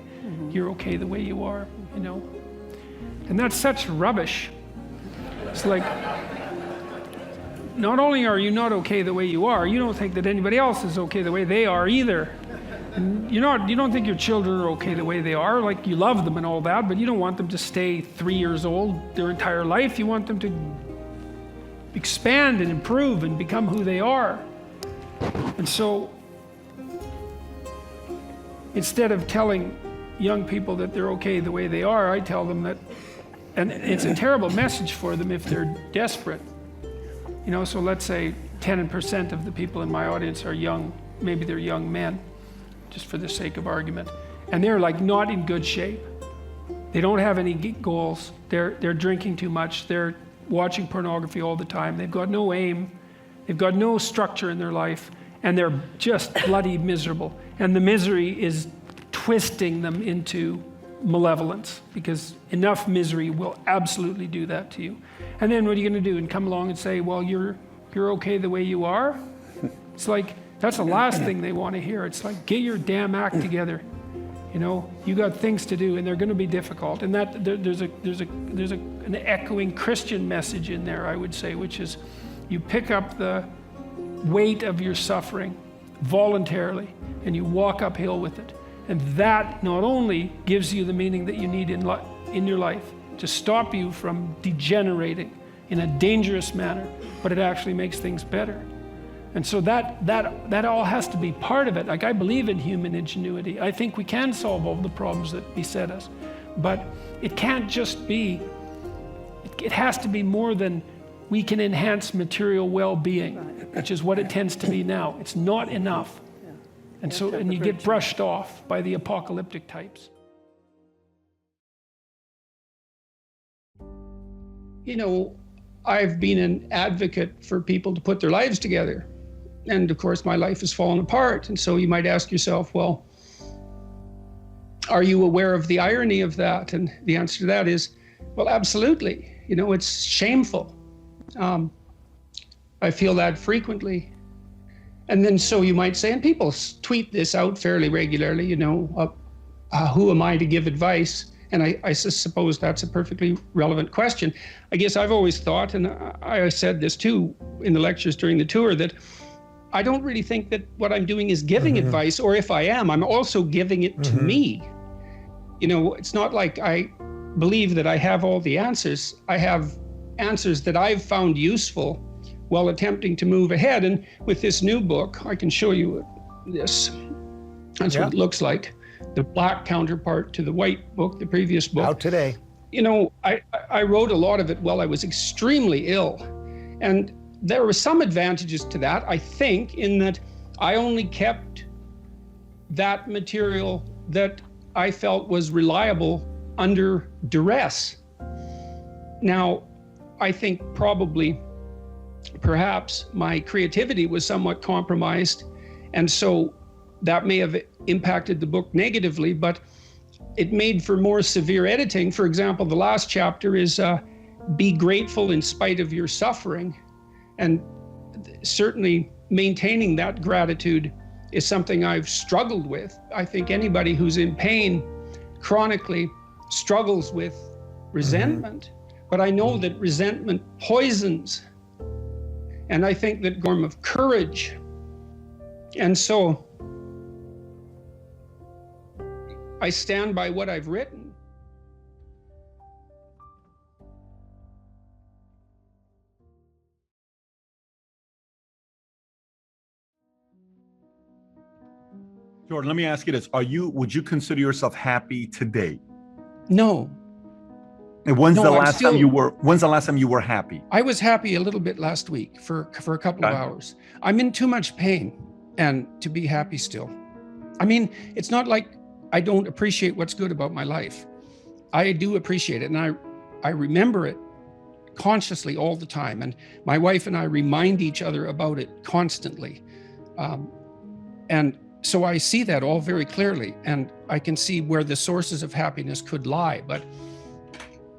You're okay the way you are, you know. And that's such rubbish. It's like, not only are you not okay the way you are, you don't think that anybody else is okay the way they are either. And you don't think your children are okay the way they are. Like, you love them and all that, but you don't want them to stay 3 years old their entire life. You want them to expand and improve and become who they are. And so, instead of telling young people that they're okay the way they are, I tell them that, and it's a terrible message for them if they're desperate. You know, so let's say 10% of the people in my audience are young, maybe they're young men, just for the sake of argument, and they're like not in good shape. They don't have any goals. They're drinking too much. They're watching pornography all the time. They've got no aim. They've got no structure in their life, and they're just bloody miserable. And the misery is twisting them into malevolence, because enough misery will absolutely do that to you. And then what are you going to do? And come along and say, well, you're okay the way you are? It's like, that's the last thing they want to hear. It's like, get your damn act together. You know, you got things to do, and they're going to be difficult. And that there's an echoing Christian message in there, I would say, which is, you pick up the weight of your suffering voluntarily, and you walk uphill with it. And that not only gives you the meaning that you need in your life to stop you from degenerating in a dangerous manner, but it actually makes things better. And so that all has to be part of it. Like, I believe in human ingenuity. I think we can solve all the problems that beset us. But it can't just be, it has to be more than we can enhance material well-being, which is what it tends to be now. It's not enough. And so, and you get brushed off by the apocalyptic types. You know, I've been an advocate for people to put their lives together. And of course, my life has fallen apart. And so you might ask yourself, well, are you aware of the irony of that? And the answer to that is, well, absolutely. You know, it's shameful. I feel that frequently. And then so you might say, and people tweet this out fairly regularly, you know, who am I to give advice? And I suppose that's a perfectly relevant question. I guess I've always thought, and I said this too in the lectures during the tour, that I don't really think that what I'm doing is giving advice, or if I am, I'm also giving it to me. You know, it's not like I believe that I have all the answers. I have answers that I've found useful while attempting to move ahead. And with this new book, I can show you this. That's what it looks like. The black counterpart to the white book, the previous book. Out today. You know, I wrote a lot of it while I was extremely ill. And there were some advantages to that, I think, in that I only kept that material that I felt was reliable under duress. Now, I think probably, perhaps my creativity was somewhat compromised, and so that may have impacted the book negatively, but it made for more severe editing. For example, the last chapter is be grateful in spite of your suffering. And certainly maintaining that gratitude is something I've struggled with. I think anybody who's in pain chronically struggles with resentment, but I know that resentment poisons. And I think that form of courage. And so I stand by what I've written. Jordan, let me ask you this. Would you consider yourself happy today? No. And when's the last time you were happy? I was happy a little bit last week for a couple of hours. I'm in too much pain and to be happy still. I mean, it's not like I don't appreciate what's good about my life. I do appreciate it, and I remember it consciously all the time. And my wife and I remind each other about it constantly. And so I see that all very clearly, and I can see where the sources of happiness could lie, but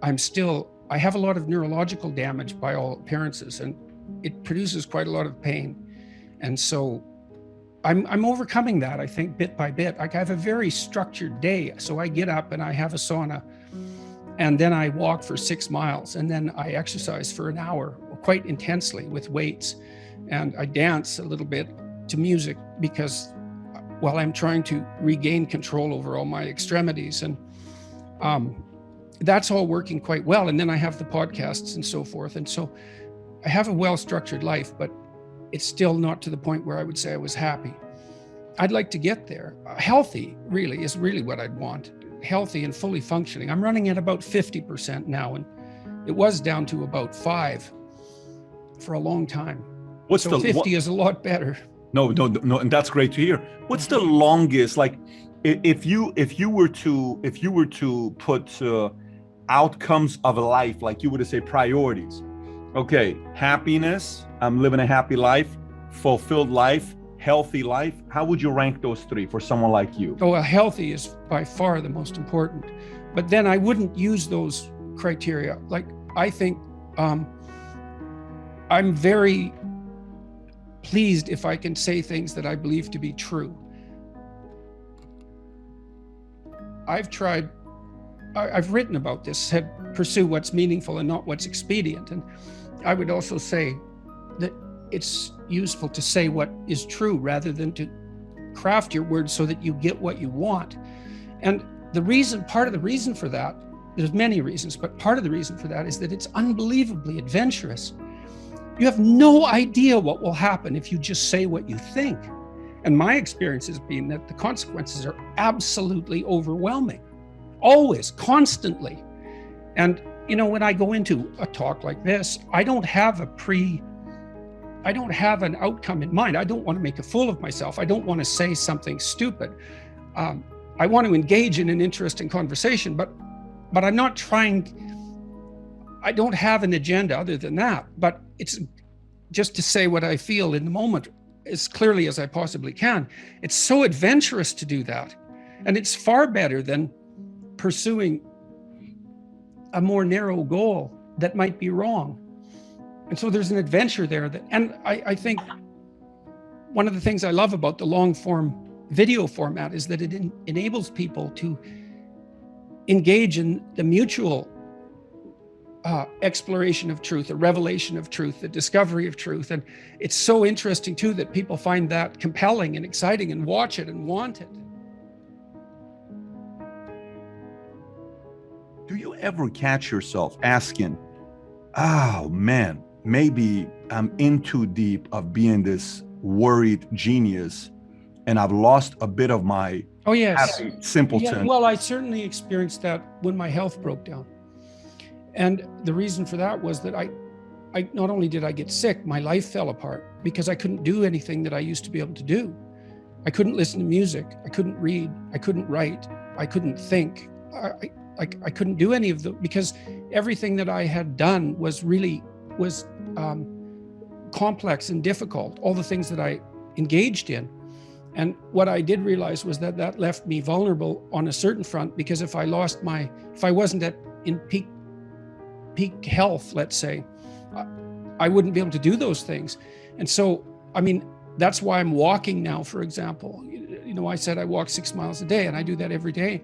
I have a lot of neurological damage by all appearances, and it produces quite a lot of pain. And so I'm overcoming that, I think, bit by bit. Like, I have a very structured day. So I get up and I have a sauna, and then I walk for 6 miles, and then I exercise for an hour quite intensely with weights. And I dance a little bit to music, because while I'm trying to regain control over all my extremities, and that's all working quite well. And then I have the podcasts and so forth. And so I have a well-structured life, but it's still not to the point where I would say I was happy. I'd like to get there. Healthy really is really what I'd want. Healthy and fully functioning. I'm running at about 50% now, and it was down to about 5 for a long time. So 50 is a lot better. No, and that's great to hear. What's the longest, like, if you were to put outcomes of a life, like you were to say priorities? Okay, happiness, I'm living a happy life, fulfilled life, healthy life, how would you rank those three for someone like you? Oh, well, healthy is by far the most important. But then I wouldn't use those criteria. Like, I think I'm very pleased if I can say things that I believe to be true. I've written about this, said pursue what's meaningful and not what's expedient. And I would also say that it's useful to say what is true rather than to craft your words so that you get what you want. And part of the reason for that, there's many reasons, but part of the reason for that is that it's unbelievably adventurous. You have no idea what will happen if you just say what you think. And my experience has been that the consequences are absolutely overwhelming, always, constantly. And, you know, when I go into a talk like this, I don't have an outcome in mind. I don't want to make a fool of myself. I don't want to say something stupid. I want to engage in an interesting conversation, but I'm not I don't have an agenda other than that, but it's just to say what I feel in the moment as clearly as I possibly can. It's so adventurous to do that. And it's far better than pursuing a more narrow goal that might be wrong. And so there's an adventure there and I think one of the things I love about the long form video format is that it enables people to engage in the mutual exploration of truth, the revelation of truth, the discovery of truth. And it's so interesting too that people find that compelling and exciting and watch it and want it. Do you ever catch yourself asking, oh man, maybe I'm in too deep of being this worried genius and I've lost a bit of my happy simpleton? Yeah, well, I certainly experienced that when my health broke down. And the reason for that was that I not only did I get sick, my life fell apart because I couldn't do anything that I used to be able to do. I couldn't listen to music. I couldn't read. I couldn't write. I couldn't think. I couldn't do any of them because everything that I had done was complex and difficult, all the things that I engaged in. And what I did realize was that left me vulnerable on a certain front, because if I wasn't in peak health, let's say, I wouldn't be able to do those things. And so, I mean, that's why I'm walking now, for example. You know, I said I walk 6 miles a day, and I do that every day.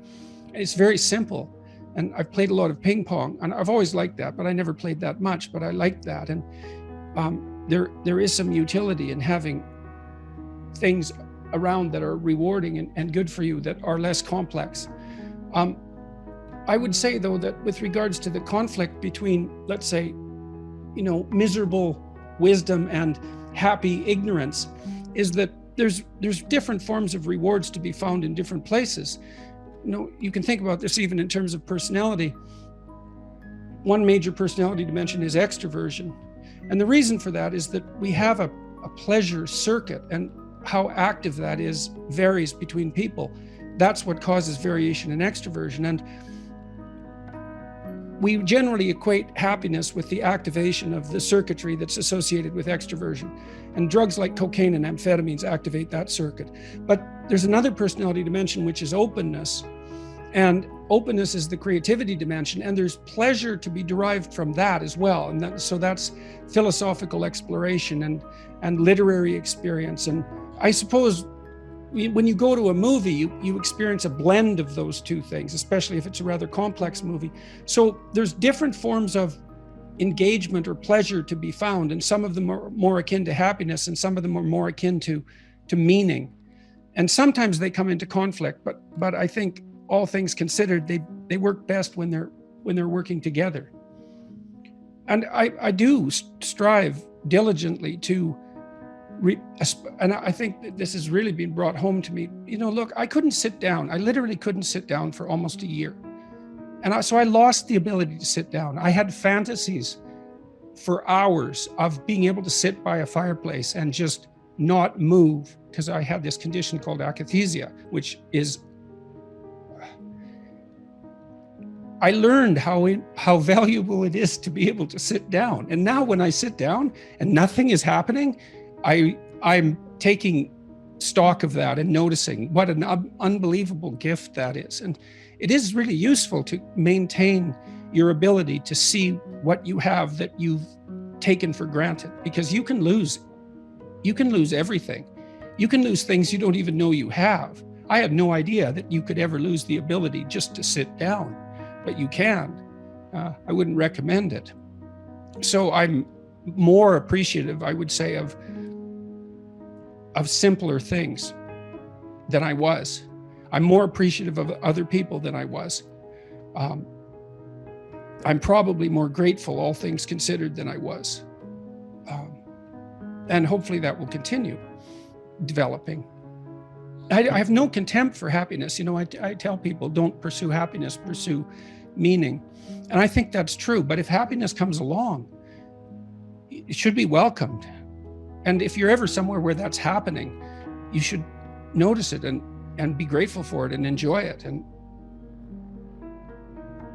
It's very simple. And I've played a lot of ping pong, and I've always liked that, but I never played that much, but I liked that. And there is some utility in having things around that are rewarding and good for you, that are less complex. I would say, though, that with regards to the conflict between, let's say, you know, miserable wisdom and happy ignorance, is that there's different forms of rewards to be found in different places. You know, you can think about this even in terms of personality. One major personality dimension is extroversion. And the reason for that is that we have a pleasure circuit, and how active that is varies between people. That's what causes variation in extroversion. And we generally equate happiness with the activation of the circuitry that's associated with extroversion. And drugs like cocaine and amphetamines activate that circuit. But there's another personality dimension, which is openness. And openness is the creativity dimension, and there's pleasure to be derived from that as well. And so that's philosophical exploration and literary experience. And I suppose when you go to a movie, you experience a blend of those two things, especially if it's a rather complex movie. So there's different forms of engagement or pleasure to be found, and some of them are more akin to happiness, and some of them are more akin to meaning. And sometimes they come into conflict, but I think all things considered, they work best when they're working together. And I do strive diligently to and I think that this has really been brought home to me. You know, look, I couldn't sit down. I literally couldn't sit down for almost a year. And so I lost the ability to sit down. I had fantasies for hours of being able to sit by a fireplace and just not move, because I had this condition called akathisia, which is, I learned how valuable it is to be able to sit down. And now when I sit down and nothing is happening, I'm taking stock of that and noticing what an unbelievable gift that is. And it is really useful to maintain your ability to see what you have that you've taken for granted, because you can lose everything. You can lose things you don't even know you have. I had no idea that you could ever lose the ability just to sit down, but you can. I wouldn't recommend it. So I'm more appreciative, I would say, of simpler things than I was. I'm more appreciative of other people than I was. I'm probably more grateful, all things considered, than I was. And hopefully that will continue developing. I have no contempt for happiness. You know, I tell people, don't pursue happiness, pursue meaning. And I think that's true. But if happiness comes along, it should be welcomed. And if you're ever somewhere where that's happening, you should notice it and be grateful for it and enjoy it. And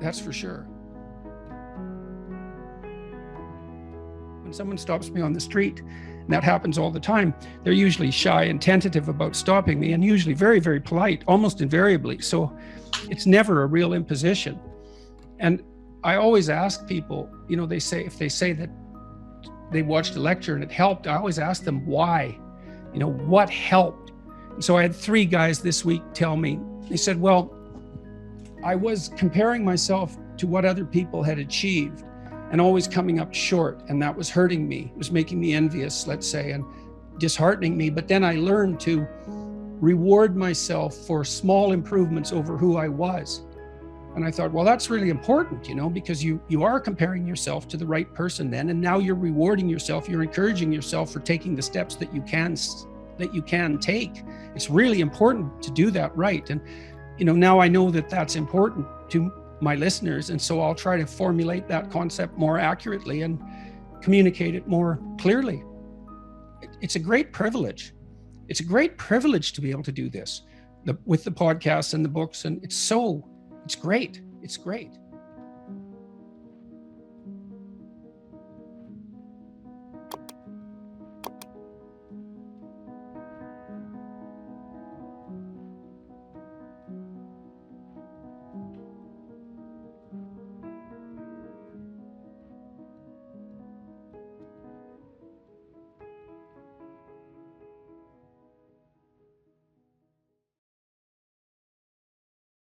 that's for sure. When someone stops me on the street, and that happens all the time, they're usually shy and tentative about stopping me, and usually very, very polite, almost invariably. So it's never a real imposition. And I always ask people, you know, if they say that they watched a lecture and it helped, I always ask them why, you know, what helped. And so I had 3 guys this week tell me, they said, well, I was comparing myself to what other people had achieved and always coming up short, and that was hurting me. It was making me envious, let's say, and disheartening me. But then I learned to reward myself for small improvements over who I was. And I thought, well, that's really important, you know, because you are comparing yourself to the right person then, and now you're rewarding yourself, you're encouraging yourself for taking the steps that you can take. It's really important to do that right. And, you know, now I know that that's important to my listeners, and so I'll try to formulate that concept more accurately and communicate it more clearly. It's a great privilege. It's a great privilege to be able to do this with the podcasts and the books, and it's great. It's great.